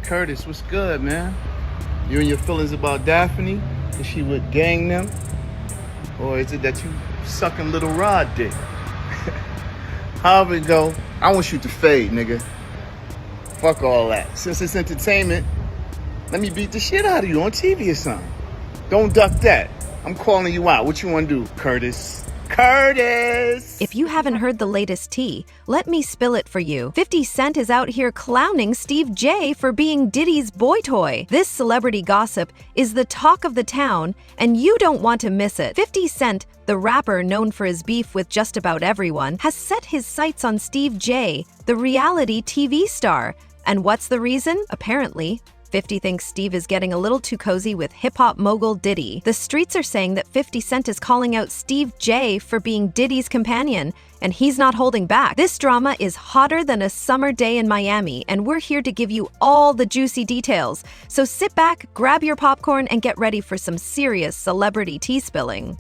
Curtis, what's good, man? You and your feelings about Daphne? Is she with gang them? Or is it that you sucking little Rod dick? However it go, I want you to fade, nigga. Fuck all that. Since it's entertainment, let me beat the shit out of you on TV or something. Don't duck that. I'm calling you out. What you want to do, Curtis? Curtis! If you haven't heard the latest tea, let me spill it for you. 50 Cent is out here clowning Steve J for being Diddy's boy toy. This celebrity gossip is the talk of the town, and you don't want to miss it. 50 Cent, the rapper known for his beef with just about everyone, has set his sights on Steve J, the reality TV star. And what's the reason? Apparently, 50 thinks Steve is getting a little too cozy with hip-hop mogul Diddy. The streets are saying that 50 Cent is calling out Steve J for being Diddy's companion, and he's not holding back. This drama is hotter than a summer day in Miami, and we're here to give you all the juicy details. So sit back, grab your popcorn, and get ready for some serious celebrity tea spilling.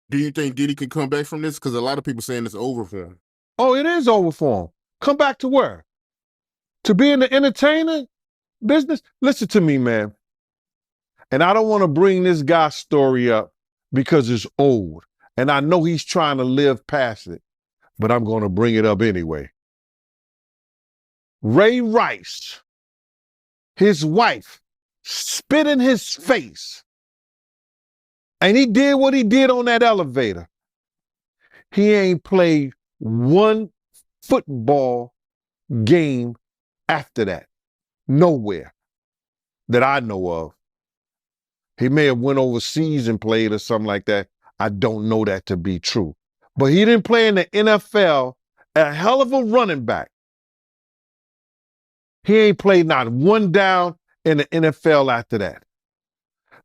Do you think Diddy can come back from this? Because a lot of people saying it's over for him. Oh, it is over for him. Come back to where? To being the entertainer? Business? Listen to me, man. And I don't want to bring this guy's story up because it's old. And I know he's trying to live past it, but I'm going to bring it up anyway. Ray Rice, his wife, spit in his face. And he did what he did on that elevator. He ain't played one football game after that. Nowhere that I know of. He may have went overseas and played or something like that. I don't know that to be true. But he didn't play in the NFL, a hell of a running back. He ain't played not one down in the NFL after that.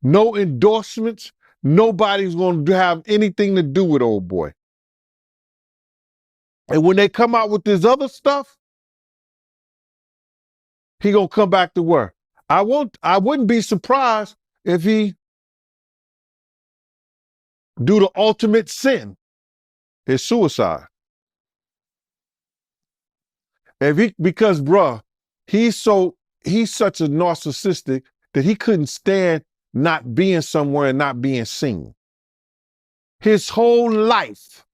No endorsements. Nobody's going to have anything to do with old boy. And when they come out with this other stuff, he gonna come back to work. I wouldn't be surprised if he do the ultimate sin, is suicide. Because bruh, he's such a narcissistic that he couldn't stand not being somewhere and not being seen. His whole life,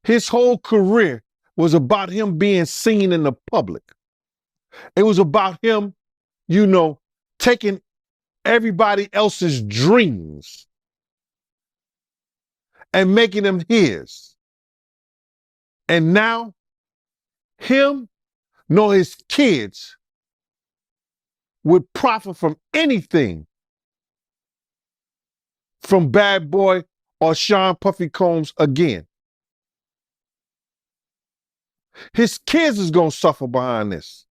his whole career was about him being seen in the public. It was about him, taking everybody else's dreams and making them his. And now, him nor his kids would profit from anything from Bad Boy or Sean Puffy Combs again. His kids is gonna suffer behind this.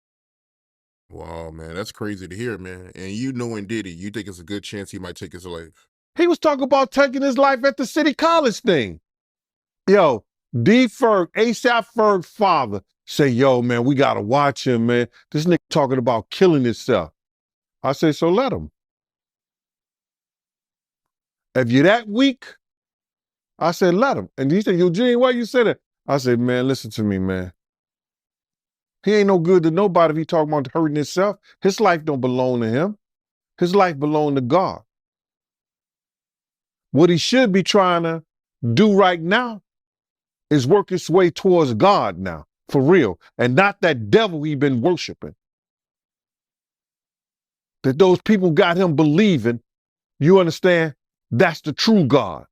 Wow, man, that's crazy to hear, man. And you knowing Diddy, you think it's a good chance he might take his life? He was talking about taking his life at the City College thing. Yo, D. Ferg, ASAP Ferg's father, say, yo, man, we gotta watch him, man. This nigga talking about killing himself. I say, so let him. If you're that weak, I said, let him. And he said, Eugene, why you say that? I said, man, listen to me, man. He ain't no good to nobody if he talking about hurting himself. His life don't belong to him. His life belong to God. What he should be trying to do right now is work his way towards God now, for real, and not that devil he been worshiping. That those people got him believing, you understand, that's the true God.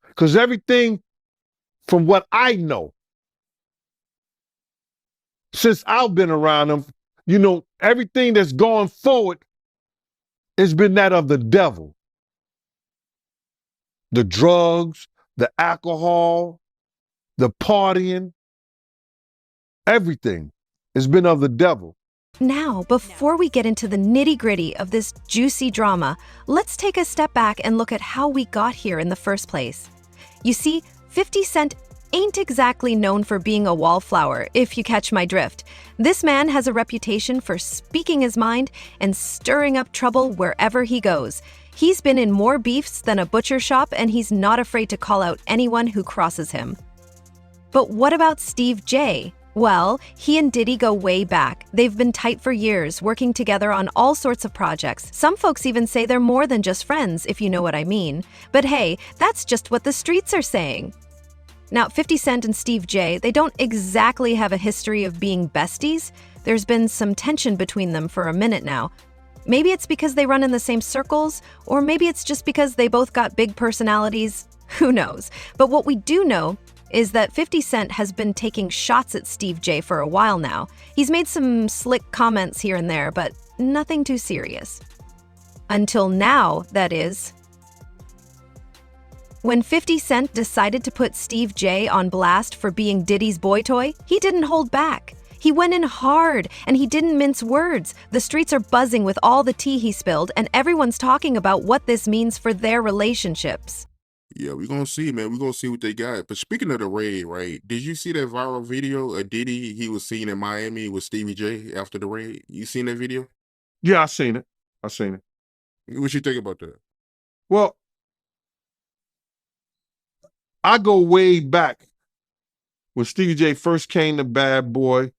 Because everything from what I know, since I've been around him, everything that's going forward has been that of the devil. The drugs, the alcohol, the partying, everything has been of the devil. Now, before we get into the nitty-gritty of this juicy drama, let's take a step back and look at how we got here in the first place. You see, 50 Cent ain't exactly known for being a wallflower, if you catch my drift. This man has a reputation for speaking his mind and stirring up trouble wherever he goes. He's been in more beefs than a butcher shop, and he's not afraid to call out anyone who crosses him. But what about Steve J? Well, he and Diddy go way back. They've been tight for years, working together on all sorts of projects. Some folks even say they're more than just friends, if you know what I mean. But hey, that's just what the streets are saying. Now, 50 Cent and Steve J, they don't exactly have a history of being besties. There's been some tension between them for a minute now. Maybe it's because they run in the same circles, or maybe it's just because they both got big personalities. Who knows? But what we do know is that 50 Cent has been taking shots at Steve J for a while now. He's made some slick comments here and there, but nothing too serious. Until now, that is. When 50 Cent decided to put Steve J on blast for being Diddy's boy toy, he didn't hold back. He went in hard, and he didn't mince words. The streets are buzzing with all the tea he spilled, and everyone's talking about what this means for their relationships. Yeah, we're gonna see, man. We're gonna see what they got. But speaking of the raid, right? Did you see that viral video of Diddy? He was seen in Miami with Stevie J after the raid. You seen that video? Yeah, I seen it. I seen it. What you think about that? Well, I go way back when Stevie J first came to Bad Boy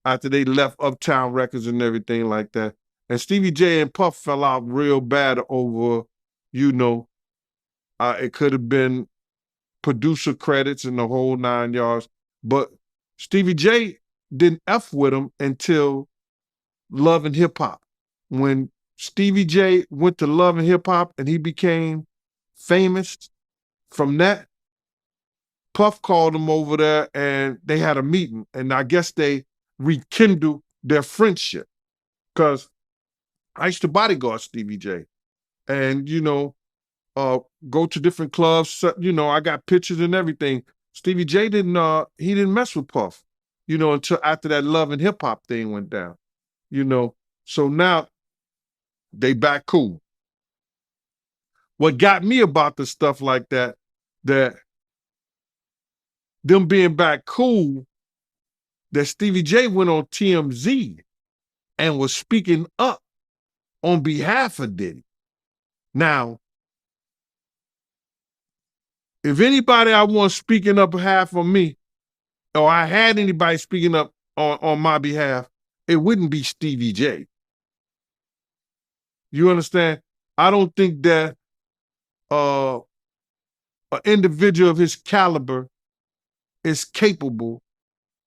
after they left Uptown Records and everything like that. And Stevie J and Puff fell out real bad over, you know, it could have been producer credits and the whole 9 yards. But Stevie J didn't F with him until Love and Hip Hop. When Stevie J went to Love and Hip Hop and he became famous from that, Puff called him over there and they had a meeting. And I guess they rekindled their friendship. Because I used to bodyguard Stevie J. And, you know, go to different clubs. You know, I got pictures and everything. Stevie J didn't mess with Puff, you know, until after that Love and Hip Hop thing went down, you know. So now they back cool. What got me about the stuff like that them being back cool, that Stevie J went on TMZ and was speaking up on behalf of Diddy. Now, if anybody I want speaking up behalf of me, or I had anybody speaking up on my behalf, it wouldn't be Stevie J. You understand? I don't think that an individual of his caliber is capable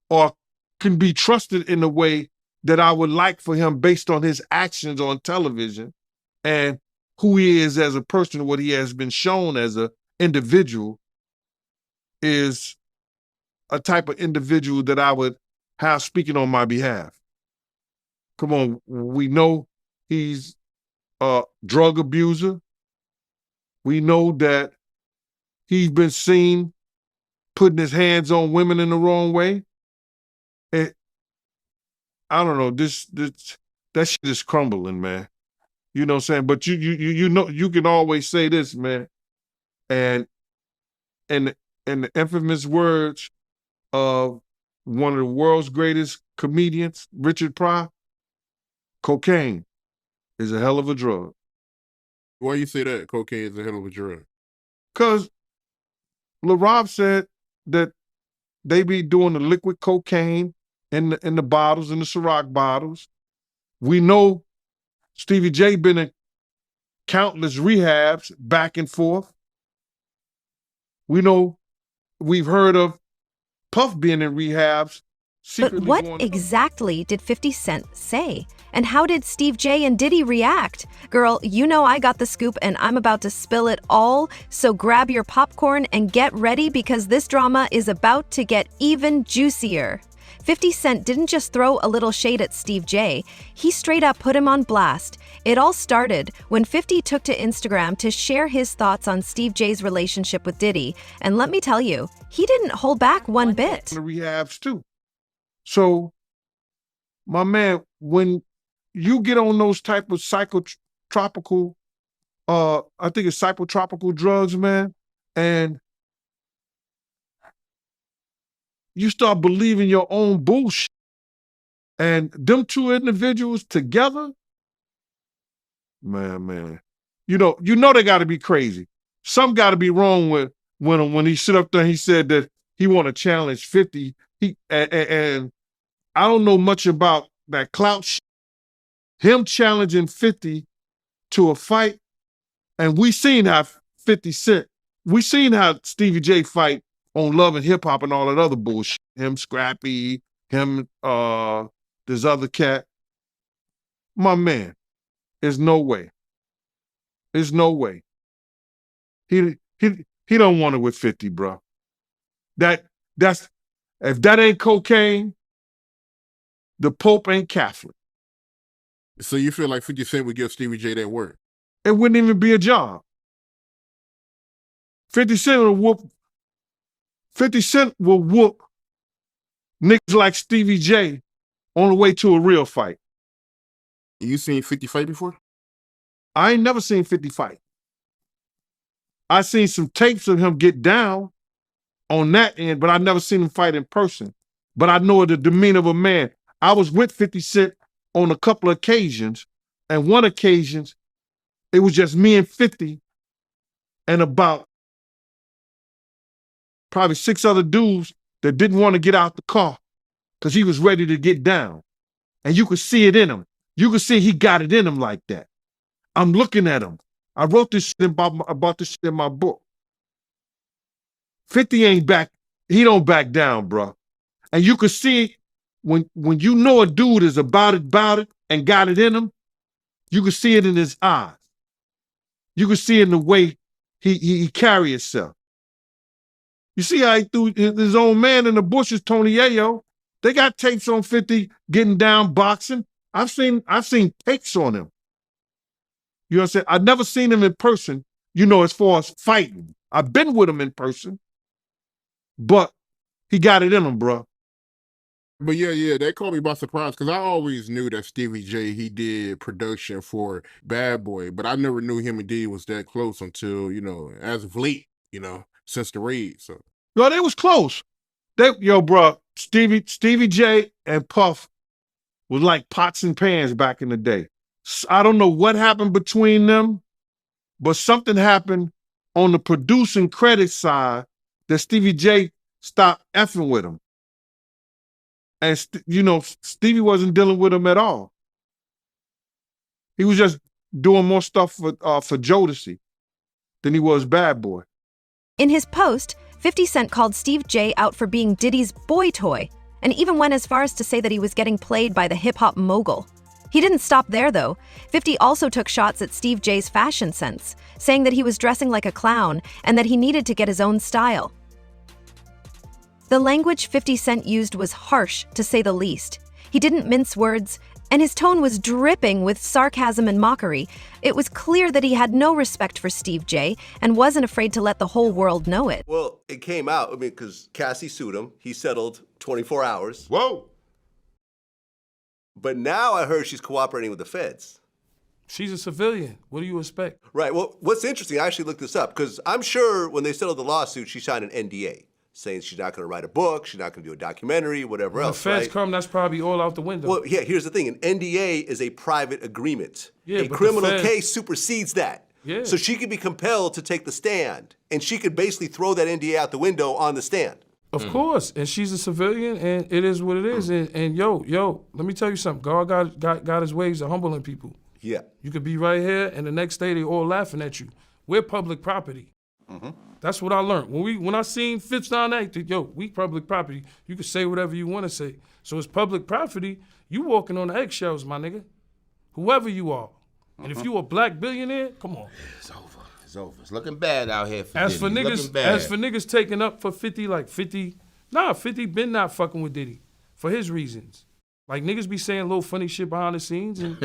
or can be trusted in a way that I would like for him based on his actions on television and who he is as a person, what he has been shown as an individual is a type of individual that I would have speaking on my behalf. Come on, we know he's a drug abuser. We know that he's been seen putting his hands on women in the wrong way. And I don't know, that shit is crumbling, man. You know what I'm saying? But you know, you can always say this, man. And the infamous words of one of the world's greatest comedians, Richard Pryor, cocaine is a hell of a drug. Why you say that? Cocaine is a hell of a drug. Because Lil Rob said that they be doing the liquid cocaine in the bottles, in the Ciroc bottles. We know Stevie J been in countless rehabs back and forth. We know, we've heard of Puff being in rehabs. But what exactly did 50 Cent say? And how did Steve J and Diddy react? Girl, you know I got the scoop and I'm about to spill it all, so grab your popcorn and get ready because this drama is about to get even juicier. 50 Cent didn't just throw a little shade at Steve J, he straight up put him on blast. It all started when 50 took to Instagram to share his thoughts on Steve J's relationship with Diddy, and let me tell you, he didn't hold back one bit. The rehabs too. So, my man, when you get on those type of psychotropical, I think it's psychotropical drugs, man, and you start believing your own bullshit, and them two individuals together, man, you know they got to be crazy. Some got to be wrong with when he stood up there and he said that he want to challenge 50. And I don't know much about that clout shit. Him challenging 50 to a fight, and we seen how 50 Cent, we seen how Stevie J fight on Love and Hip Hop and all that other bullshit. Him, Scrappy, him, this other cat. My man, there's no way. There's no way. He don't want it with 50, bro. That's if that ain't cocaine, the Pope ain't Catholic. So you feel like 50 Cent would give Stevie J that work? It wouldn't even be a job. 50 Cent will whoop. 50 Cent will whoop niggas like Stevie J on the way to a real fight. You seen 50 fight before? I ain't never seen 50 fight. I seen some tapes of him get down on that end, but I never seen him fight in person. But I know the demeanor of a man. I was with 50 Cent on a couple of occasions, and one occasion, it was just me and 50 and about probably 6 other dudes that didn't want to get out the car because he was ready to get down. And you could see it in him. You could see he got it in him like that. I'm looking at him. I wrote this shit about this shit in my book. 50 ain't back. He don't back down, bro. And you could see when you know a dude is about it, and got it in him, you could see it in his eyes. You could see it in the way he carry himself. You see how he threw his own man in the bushes, Tony Ayo. They got tapes on 50 getting down boxing. I've seen takes on him. You know what I'm saying? I've never seen him in person, as far as fighting. I've been with him in person, but he got it in him, bro. But yeah, that caught me by surprise because I always knew that Stevie J, he did production for Bad Boy, but I never knew him and Diddy was that close until, as of late, since the raid. So Yo, they was close. Bro, Stevie J and Puff was like pots and pans back in the day. I don't know what happened between them, but something happened on the producing credit side that Stevie J stopped effing with him. And, Stevie wasn't dealing with him at all. He was just doing more stuff for Jodeci than he was Bad Boy. In his post, 50 Cent called Steve J out for being Diddy's boy toy, and even went as far as to say that he was getting played by the hip-hop mogul. He didn't stop there, though. 50 also took shots at Steve J's fashion sense, saying that he was dressing like a clown and that he needed to get his own style. The language 50 Cent used was harsh, to say the least. He didn't mince words, and his tone was dripping with sarcasm and mockery. It was clear that he had no respect for Steve J and wasn't afraid to let the whole world know it. Well, it came out, because Cassie sued him. He settled 24 hours. Whoa! But now I heard she's cooperating with the feds. She's a civilian. What do you expect? Right. Well, what's interesting, I actually looked this up, because I'm sure when they settled the lawsuit, she signed an NDA, saying she's not going to write a book, she's not going to do a documentary, whatever else, When the feds come, that's probably all out the window. Well, yeah, here's the thing. An NDA is a private agreement. Yeah, a but criminal the feds- case supersedes that. Yeah. So she could be compelled to take the stand, and she could basically throw that NDA out the window on the stand. Of course, and she's a civilian, and it is what it is. And yo, let me tell you something. God got his ways of humbling people. Yeah. You could be right here, and the next day they all laughing at you. We're public property. That's what I learned. When I seen Fitz down there, we public property. You can say whatever you want to say. So it's public property. You walking on eggshells, my nigga. Whoever you are. And if you a black billionaire, come on. It's over. It's over. It's looking bad out here for As Diddy. for niggas taking up for 50, 50 been not fucking with Diddy for his reasons. Like, niggas be saying little funny shit behind the scenes, and,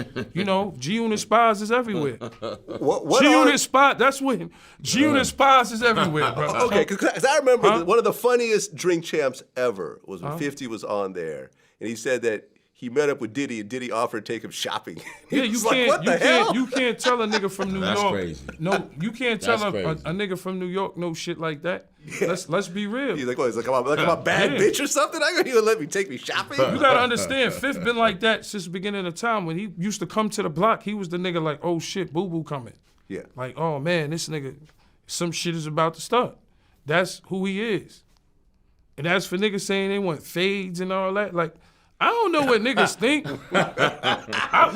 G-Unit spies is everywhere. G-Unit spy, that's what G-Unit spies is everywhere, bro. Okay, because I remember one of the funniest Drink Champs ever was when 50 was on there, and he said that he met up with Diddy, and Diddy offered to take him shopping. Yeah, Hell? You can't tell a nigga from New That's York. crazy. No, you can't tell a That's crazy. nigga from New York no shit like that. Yeah. Let's be real. He's like, what? He's like, I'm a bad bitch or something? I gonna let me take me shopping? You gotta understand, Fifth been like that since the beginning of time. When he used to come to the block, he was the nigga like, oh shit, boo-boo coming. Yeah. Like, oh man, this nigga, some shit is about to start. That's who he is. And as for niggas saying they want fades and all that, like, I don't know what niggas think.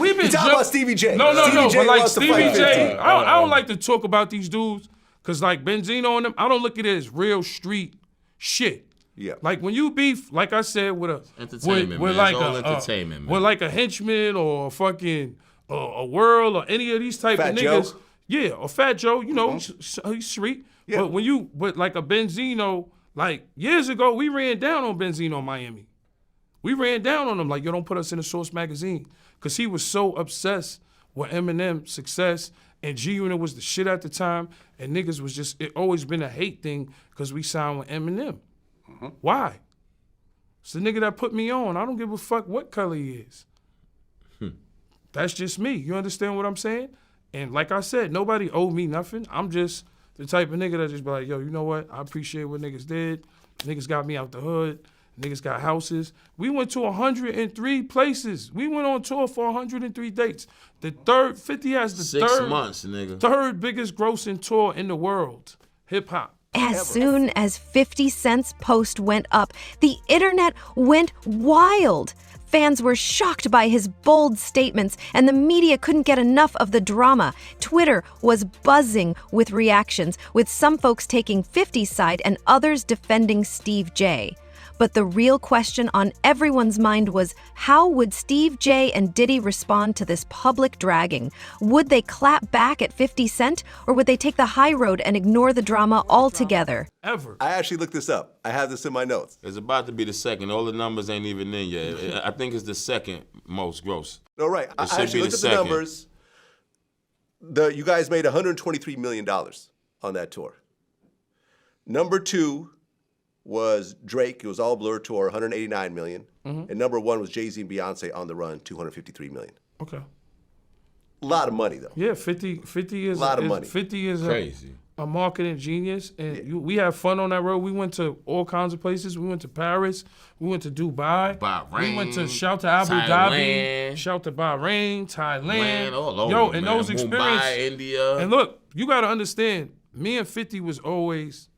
We've been talking about Stevie J. No, Stevie J but like wants to Stevie fight J, 50. I don't like to talk about these dudes because like Benzino and them, I don't look at it as real street shit. Yeah. Like when you beef, like I said, with entertainment, with man. like It's all entertainment, man. with like a henchman or a fucking a World or any of these type Fat of Joe. niggas, yeah, or Fat Joe, you know, he's street. Yeah. But like a Benzino, like years ago, we ran down on Benzino in Miami. We ran down on him like, yo, don't put us in the Source magazine. Because he was so obsessed with Eminem's success, and G-Unit was the shit at the time, and niggas was just, it always been a hate thing because we signed with Eminem. Why? It's the nigga that put me on. I don't give a fuck what color he is. That's just me. You understand what I'm saying? And like I said, nobody owed me nothing. I'm just the type of nigga that just be like, yo, you know what? I appreciate what niggas did. Niggas got me out the hood. Niggas got houses. We went to 103 places. We went on tour for 103 dates. The third, 50 has the 6 third, months, nigga. third biggest grossing tour in the world, hip hop. As soon as 50 Cent's post went up, the internet went wild. Fans were shocked by his bold statements, and the media couldn't get enough of the drama. Twitter was buzzing with reactions, with some folks taking 50's side and others defending Steve J. But the real question on everyone's mind was, how would Steve J and Diddy respond to this public dragging? Would they clap back at 50 Cent, or would they take the high road and ignore the drama altogether? Ever. I actually looked this up. I have this in my notes. It's about to be the second. All the numbers ain't even in yet. I think it's the second most gross. No, right. I should actually be looked the at the second. numbers. You guys made $123 million on that tour. Number 2 was Drake. It was all Blur tour, $189 million. And number 1 was Jay-Z and Beyonce on the run, $253 million. Okay. A lot of money, though. Yeah, 50 is a lot of money. 50 is Crazy. a marketing genius, and we had fun on that road. We went to all kinds of places. We went to Paris. We went to Dubai. Bahrain, we went to shout to Abu Dhabi. Thailand. Shout to Bahrain, Thailand. Man, all over, Yo, and man. those experiences. Mumbai, India. And look, you got to understand, me and 50 was always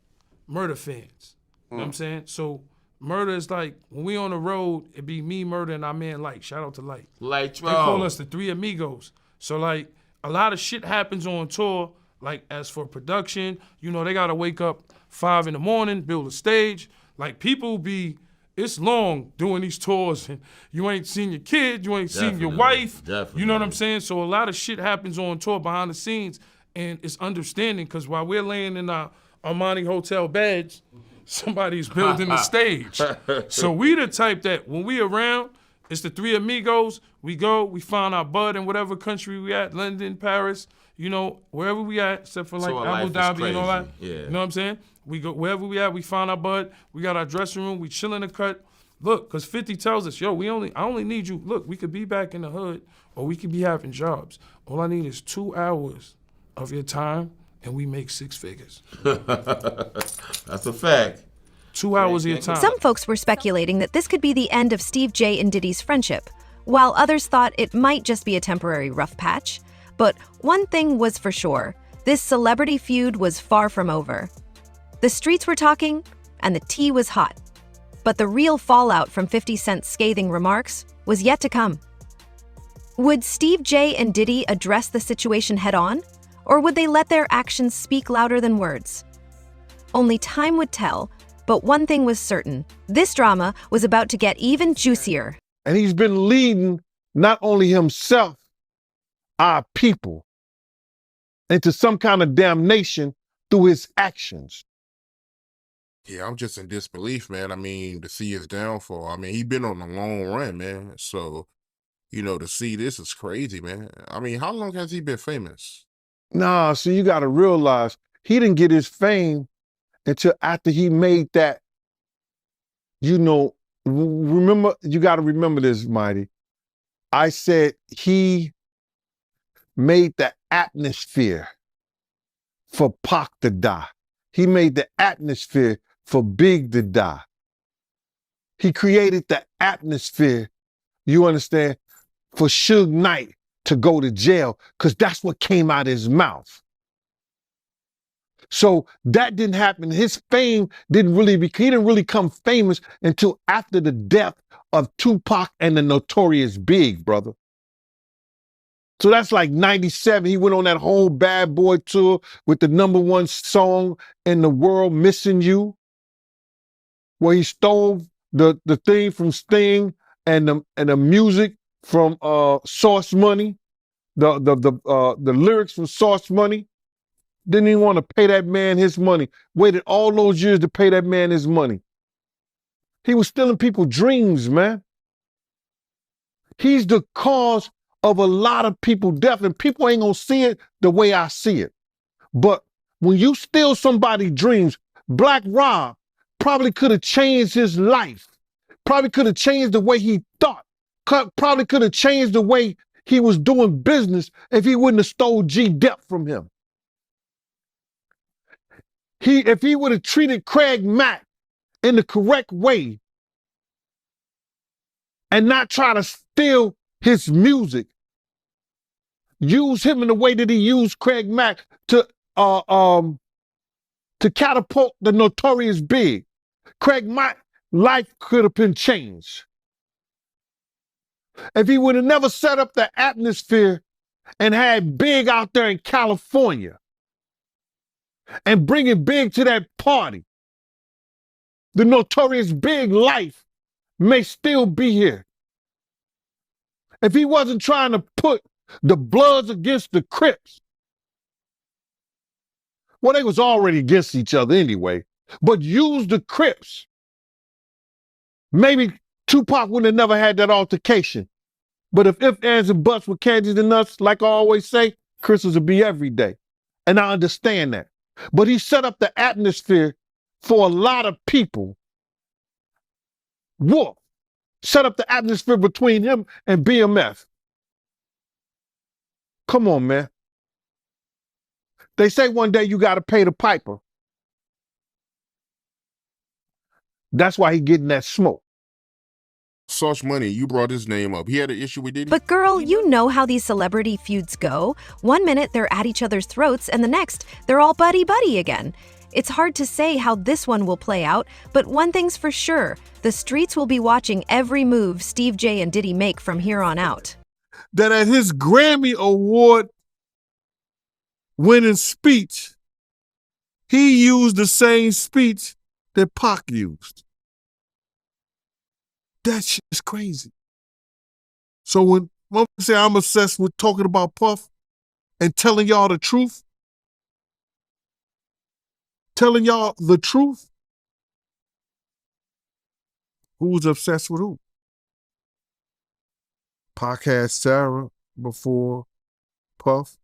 Murder fans. You know what I'm saying? So Murder is like, when we on the road, it be me, Murder, and our man Light. Shout out to Light. Light, They call us the Three Amigos. So like, a lot of shit happens on tour. Like as for production, you know, they gotta wake up 5 in the morning, build a stage. Like people it's long doing these tours, and you ain't seen your kid, you ain't seen your wife. Definitely. You know what I'm saying? So a lot of shit happens on tour behind the scenes, and it's understanding because while we're laying in our Armani hotel beds, somebody's building the stage. So we the type that when we around, it's the Three Amigos. We go, we find our bud in whatever country we at, London, Paris, you know, wherever we at, except for like So our Abu life is Dhabi and all that. crazy. Yeah. You know what I'm saying? We go wherever we at, we find our bud. We got our dressing room. We chill in the cut. Look, because 50 tells us, yo, I only need you. Look, we could be back in the hood, or we could be having jobs. All I need is 2 hours of your time, and we make 6 figures. That's a fact. 2 hours of your time. Some folks were speculating that this could be the end of Steve J and Diddy's friendship, while others thought it might just be a temporary rough patch. But one thing was for sure, this celebrity feud was far from over. The streets were talking, and the tea was hot. But the real fallout from 50 Cent's scathing remarks was yet to come. Would Steve J and Diddy address the situation head-on, or would they let their actions speak louder than words? Only time would tell, but one thing was certain. This drama was about to get even juicier. And he's been leading not only himself, our people, into some kind of damnation through his actions. Yeah, I'm just in disbelief, man. I mean, to see his downfall. I mean, he been on a long run, man. So, you know, to see this is crazy, man. I mean, how long has he been famous? Nah, so you got to realize he didn't get his fame until after he made that, you know, remember, you got to remember this, Mighty. I said he made the atmosphere for Pac to die. He made the atmosphere for Big to die. He created the atmosphere, you understand, for Suge Knight to go to jail, because that's what came out of his mouth. So that didn't happen. His fame he didn't really become famous until after the death of Tupac and the Notorious Big, brother. So that's like 97. He went on that whole Bad Boy tour with the #1 song in the world, Missing You, where he stole the theme from Sting and the music from Source Money, the lyrics from Source Money. Didn't even want to pay that man his money. Waited all those years to pay that man his money. He was stealing people's dreams, man. He's the cause of a lot of people's death, and people ain't gonna see it the way I see it. But when you steal somebody's dreams, Black Rob probably could have changed his life. Probably could have changed the way he thought. Probably could have changed the way he was doing business if he wouldn't have stole G-Dep from him. If he would have treated Craig Mack in the correct way and not try to steal his music, use him in the way that he used Craig Mack to catapult the Notorious Big, Craig Mack's life could have been changed. If he would have never set up the atmosphere and had Big out there in California and bringing Big to that party, the Notorious Big life may still be here. If he wasn't trying to put the Bloods against the Crips, well, they was already against each other anyway, but use the Crips, maybe Tupac wouldn't have never had that altercation. But if ands, and buts were candies and nuts, like I always say, Christmas would be every day. And I understand that. But he set up the atmosphere for a lot of people. Wolf set up the atmosphere between him and BMF. Come on, man. They say one day you got to pay the piper. That's why he getting that smoke. Sauce Money, you brought his name up. He had an issue with Diddy? But girl, you know how these celebrity feuds go. One minute they're at each other's throats, and the next they're all buddy-buddy again. It's hard to say how this one will play out, but one thing's for sure, the streets will be watching every move Steve J and Diddy make from here on out. That at his Grammy Award winning speech, he used the same speech that Pac used. That shit is crazy. So when I say I'm obsessed with talking about Puff and telling y'all the truth, who's obsessed with who? Pac had Sarah before Puff.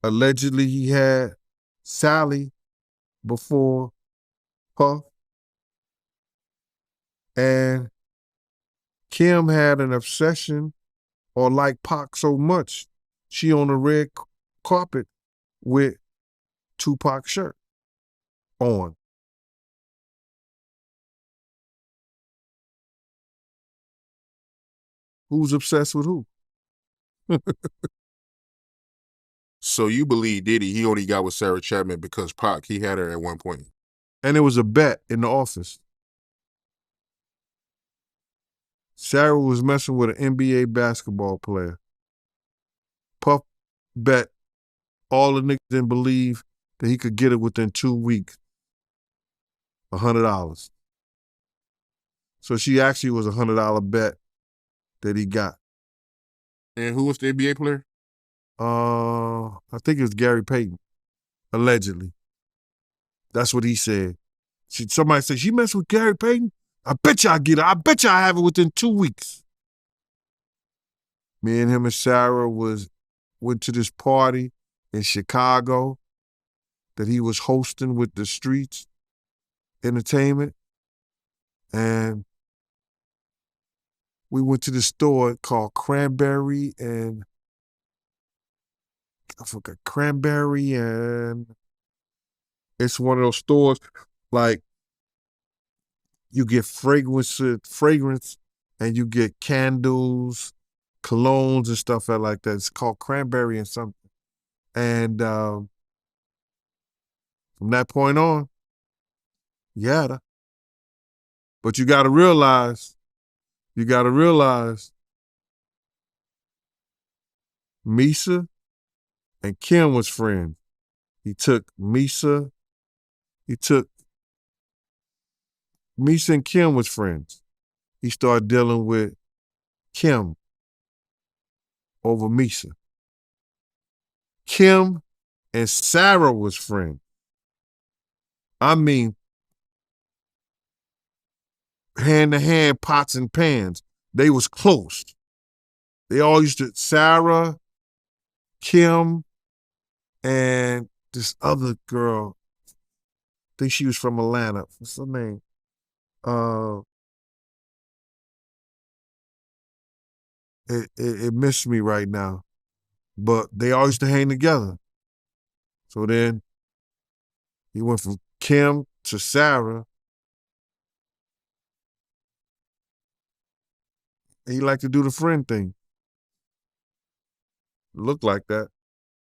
Allegedly, he had Sally before Puff. And Kim had an obsession or liked Pac so much, she on the red carpet with Tupac's shirt on. Who's obsessed with who? So you believe Diddy, he only got with Sarah Chapman because Pac, he had her at one point. And it was a bet in the office. Sarah was messing with an NBA basketball player. Puff bet all the niggas didn't believe that he could get it within 2 weeks. $100. So she actually was a $100 bet that he got. And who was the NBA player? I think it was Gary Payton, allegedly. That's what he said. Somebody said, she messed with Gary Payton? I bet you I get it. I bet you I have it within 2 weeks. Me and him and Sarah went to this party in Chicago that he was hosting with the Streets Entertainment. And we went to the store called Cranberry and it's one of those stores like you get fragrance and you get candles, colognes and stuff like that. It's called Cranberry and something. And From that point on, you had her. But you gotta realize, Misa and Kim was friends. Misa and Kim was friends. He started dealing with Kim over Misa. Kim and Sarah was friends. I mean, hand to hand, pots and pans. They was close. They all used to, Sarah, Kim, and this other girl, I think she was from Atlanta. What's her name? It missed me right now. But they all used to hang together. So then he went from Kim to Sarah. He liked to do the friend thing. Looked like that.